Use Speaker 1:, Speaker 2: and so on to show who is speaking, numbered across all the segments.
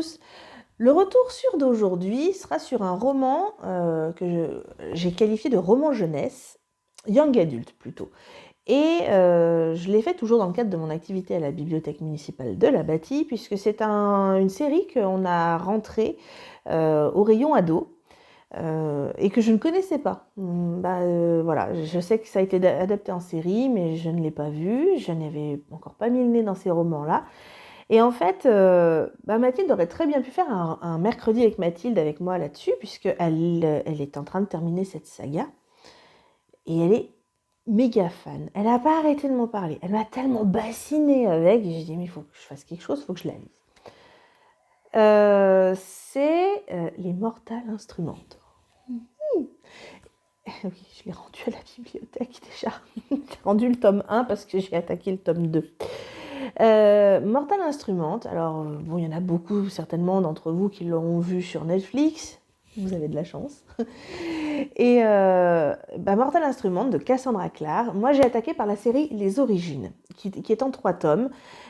Speaker 1: tous. Le retour sûr d'aujourd'hui sera sur un roman que j'ai qualifié de roman jeunesse, young adult plutôt. Et je l'ai fait toujours dans le cadre de mon activité à la bibliothèque municipale de la Bâtie, puisque c'est une série qu'on a rentrée au rayon ado. Et que je ne connaissais pas. Voilà, je sais que ça a été adapté en série, mais je ne l'ai pas vu, je n'avais encore pas mis le nez dans ces romans-là. Et en fait, Mathilde aurait très bien pu faire un mercredi avec Mathilde avec moi là-dessus, puisqu'elle est en train de terminer cette saga, et elle est méga fan. Elle n'a pas arrêté de m'en parler. Elle m'a tellement bassinée avec, j'ai dit, mais il faut que je fasse quelque chose, il faut que je la lise. C'est les Mortal Instruments. Oui, je l'ai rendu à la bibliothèque déjà. J'ai rendu le tome 1 parce que j'ai attaqué le tome 2. Mortal Instruments, alors bon, il y en a beaucoup certainement d'entre vous qui l'auront vu sur Netflix. Vous avez de la chance. Et Mortal Instruments de Cassandra Clare. Moi, j'ai attaqué par la série Les Origines, qui est en 3 tomes.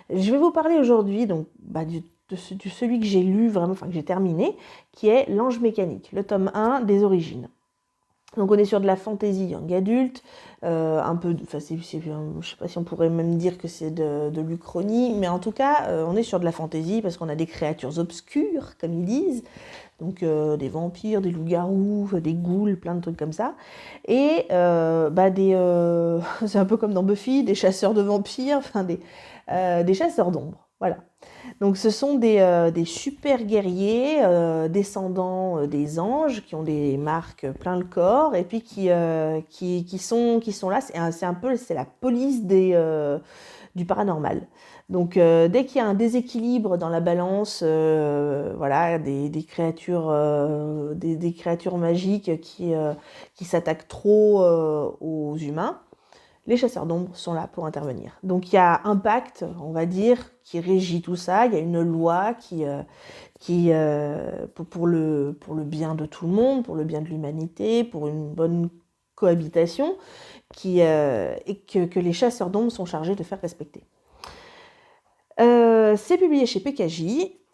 Speaker 1: Je vais vous parler aujourd'hui donc de celui que j'ai lu vraiment, enfin que j'ai terminé, qui est L'Ange mécanique, le tome 1 des Origines. Donc on est sur de la fantasy young adulte, un peu, je sais pas si on pourrait même dire que c'est de l'Uchronie, mais en tout cas on est sur de la fantasy parce qu'on a des créatures obscures, comme ils disent, donc des vampires, des loups-garous, des ghouls, plein de trucs comme ça, et c'est un peu comme dans Buffy, des chasseurs de vampires, enfin des chasseurs d'ombre, voilà. Donc ce sont des super guerriers descendants des anges qui ont des marques plein le corps et puis qui sont là, c'est la police du paranormal. Donc dès qu'il y a un déséquilibre dans la balance, voilà, des créatures magiques qui s'attaquent trop aux humains, les chasseurs d'ombre sont là pour intervenir. Donc il y a un pacte, on va dire, qui régit tout ça. Il y a une loi pour le bien de tout le monde, pour le bien de l'humanité, pour une bonne cohabitation, et que les chasseurs d'ombre sont chargés de faire respecter. C'est publié chez PKJ.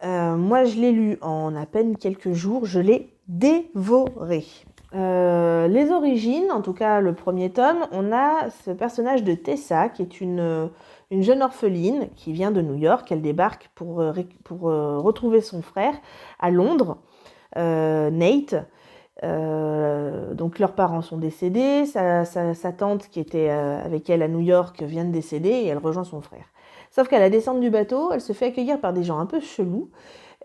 Speaker 1: Moi, je l'ai lu en à peine quelques jours. Je l'ai dévoré. Les origines, en tout cas le premier tome, on a ce personnage de Tessa qui est une jeune orpheline qui vient de New York. Elle débarque pour retrouver son frère à Londres, Nate. Donc leurs parents sont décédés, sa tante qui était avec elle à New York vient de décéder et elle rejoint son frère. Sauf qu'à la descente du bateau, elle se fait accueillir par des gens un peu chelous.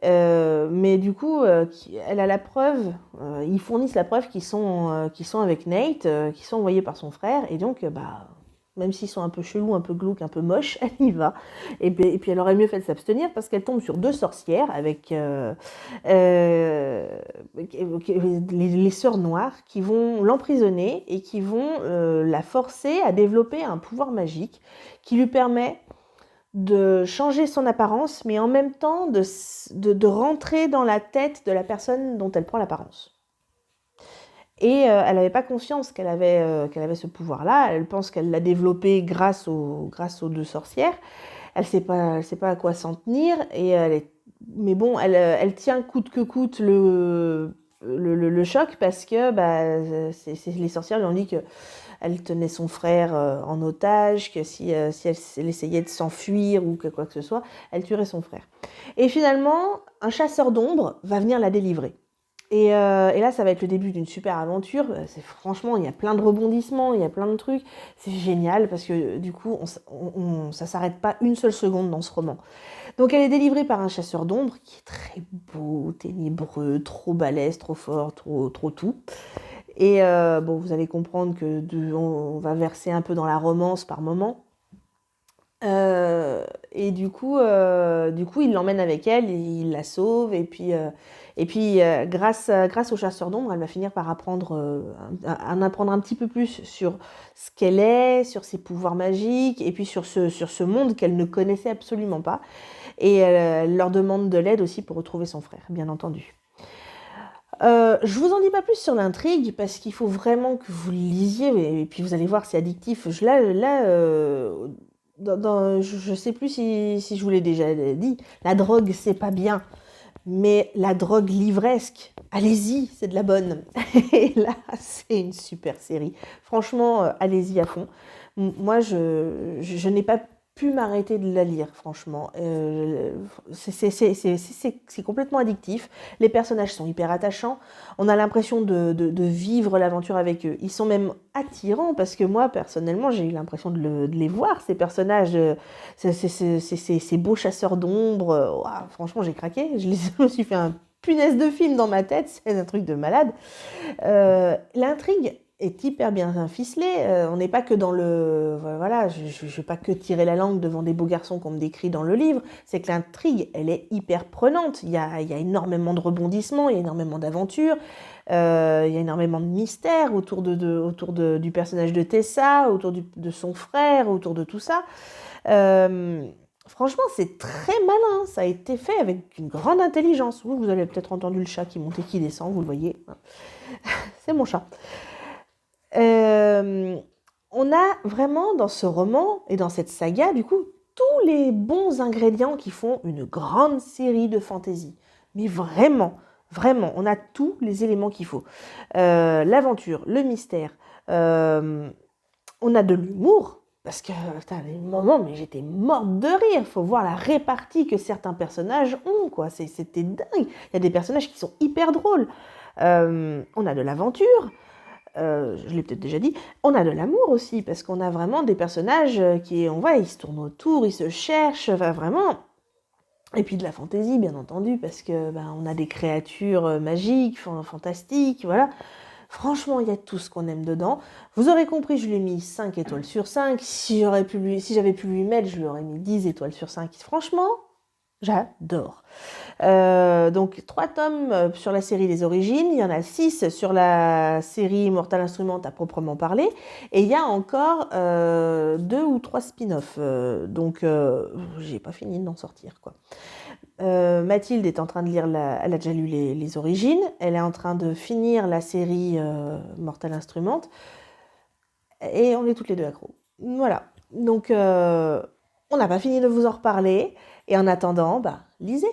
Speaker 1: Mais du coup, elle a la preuve, ils fournissent la preuve qu'ils sont avec Nate, qu'ils sont envoyés par son frère, et donc, même s'ils sont un peu chelous, un peu glauques, un peu moches, elle y va. Et puis elle aurait mieux fait de s'abstenir parce qu'elle tombe sur 2 sorcières avec les sœurs noires qui vont l'emprisonner et qui vont la forcer à développer un pouvoir magique qui lui permet de changer son apparence, mais en même temps de rentrer dans la tête de la personne dont elle prend l'apparence. Et elle n'avait pas conscience qu'elle avait ce pouvoir-là. Elle pense qu'elle l'a développé grâce aux 2 sorcières. Elle sait pas à quoi s'en tenir. Mais bon, elle tient coûte que coûte le choc parce que les sorcières lui ont dit que elle tenait son frère en otage, que si elle essayait de s'enfuir ou quoi que ce soit, elle tuerait son frère. Et finalement, un chasseur d'ombre va venir la délivrer. Et là, ça va être le début d'une super aventure. Franchement, il y a plein de rebondissements, il y a plein de trucs. C'est génial parce que du coup, ça s'arrête pas une seule seconde dans ce roman. Donc elle est délivrée par un chasseur d'ombre qui est très beau, ténébreux, trop balèze, trop fort, trop tout. Et vous allez comprendre on va verser un peu dans la romance par moment. Et du coup, il l'emmène avec elle, et il la sauve. Et puis grâce au chasseur d'ombre, elle va finir par apprendre un petit peu plus sur ce qu'elle est, sur ses pouvoirs magiques, et puis sur ce monde qu'elle ne connaissait absolument pas. Et elle leur demande de l'aide aussi pour retrouver son frère, bien entendu. Je vous en dis pas plus sur l'intrigue parce qu'il faut vraiment que vous le lisiez et puis vous allez voir c'est addictif. Je sais plus si je vous l'ai déjà dit. La drogue c'est pas bien. Mais la drogue livresque, allez-y, c'est de la bonne. Et là, c'est une super série. Franchement, allez-y à fond. Moi, je n'ai pas pu m'arrêter de la lire, franchement. C'est complètement addictif. Les personnages sont hyper attachants. On a l'impression de vivre l'aventure avec eux. Ils sont même attirants parce que moi, personnellement, j'ai eu l'impression de les voir, ces personnages, ces beaux chasseurs d'ombre. Ouah, franchement, j'ai craqué. Je me suis fait un punaise de film dans ma tête. C'est un truc de malade. L'intrigue est hyper bien ficelée. On n'est pas que dans le... Voilà, je ne vais pas que tirer la langue devant des beaux garçons qu'on me décrit dans le livre. C'est que l'intrigue, elle est hyper prenante. Il y a énormément de rebondissements, il y a énormément d'aventures, il y a énormément de mystères du personnage de Tessa, de son frère, autour de tout ça. Franchement, c'est très malin. Ça a été fait avec une grande intelligence. Vous avez peut-être entendu le chat qui monte et qui descend, vous le voyez. C'est mon chat. Euh, on a vraiment dans ce roman et dans cette saga, du coup, tous les bons ingrédients qui font une grande série de fantasy. Mais vraiment, vraiment, on a tous les éléments qu'il faut. L'aventure, le mystère, on a de l'humour. Parce que, putain, à des moments, mais j'étais morte de rire. Il faut voir la répartie que certains personnages ont, quoi. C'était dingue. Il y a des personnages qui sont hyper drôles. On a de l'aventure. Je l'ai peut-être déjà dit, on a de l'amour aussi, parce qu'on a vraiment des personnages qui, on voit, ils se tournent autour, ils se cherchent, enfin, vraiment. Et puis de la fantaisie, bien entendu, parce que on a des créatures magiques, fantastiques, voilà. Franchement, il y a tout ce qu'on aime dedans. Vous aurez compris, je lui ai mis 5 étoiles sur 5. Si j'avais pu lui mettre, je lui aurais mis 10 étoiles sur 5. Franchement, j'adore. Donc 3 tomes sur la série des origines, il y en a 6 sur la série Mortal Instrument à proprement parler, et il y a encore 2 ou 3 spin-offs, donc j'ai pas fini d'en sortir, quoi. Mathilde est en train de lire, elle a déjà lu les origines, elle est en train de finir la série Mortal Instrument, et on est toutes les deux accros. Voilà, donc on n'a pas fini de vous en reparler, et en attendant, lisez.